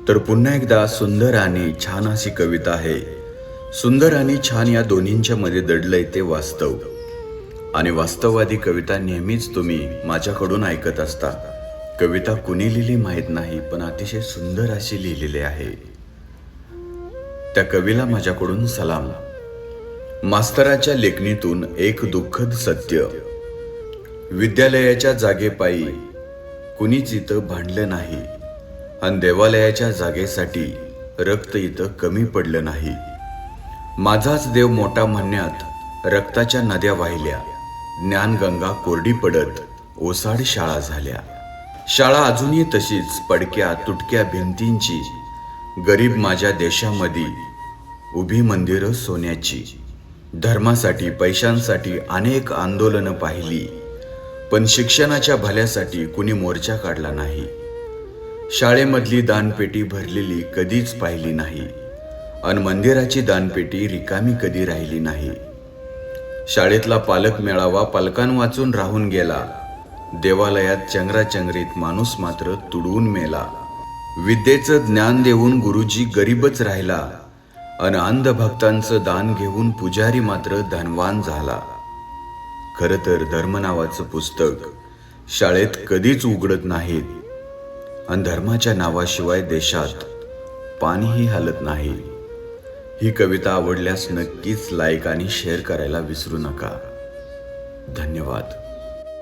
तर पुन्हा एकदा सुंदर आणि छान अशी कविता आहे. सुंदर आणि छान या दोन्हींच्या मध्ये दडलंय ते वास्तव. आणि वास्तववादी कविता नेहमीच तुम्ही माझ्याकडून ऐकत असता. कविता कुणी लिहिली माहीत नाही, पण अतिशय सुंदर अशी लिहिलेली आहे. त्या कवीला माझ्याकडून सलाम. मास्तराच्या लेखणीतून एक दुःखद सत्य. विद्यालयाच्या जागेपायी कुणीच इथं भांडलं नाही, आणि देवालयाच्या जागेसाठी रक्त इथं कमी पडलं नाही. माझाच देव मोठा म्हणण्यात रक्ताच्या नद्या वाहिल्या, ज्ञानगंगा कोरडी पडत ओसाड शाळा झाल्या. शाळा अजूनही तशीच पडक्या तुटक्या भिंतींची, गरीब माझ्या देशामध्ये उभी मंदिरं सोन्याची. धर्मासाठी पैशांसाठी अनेक आंदोलनं पाहिली, पण शिक्षणाच्या भल्यासाठी कुणी मोर्चा काढला नाही. शाळेमधली दानपेटी भरलेली कधीच पाहिली नाही, अन मंदिराची दानपेटी रिकामी कधी राहिली नाही. शाळेतला पालक मेळावा पालकांवाचून राहून गेला, देवालयात चंगराचंगरीत माणूस मात्र तुडवून मेला. विद्येचं ज्ञान देऊन गुरुजी गरीबच राहिला, अन अंधभक्तांचं दान घेऊन पुजारी मात्र धनवान झाला. खरं तर धर्म नावाचं पुस्तक शाळेत कधीच उघडत नाहीत, आणि धर्माच्या नावाशिवाय देशात पाणीही हलत नाही. ही कविता आवडल्यास नक्कीच लाईक आणि शेअर करायला विसरू नका. धन्यवाद.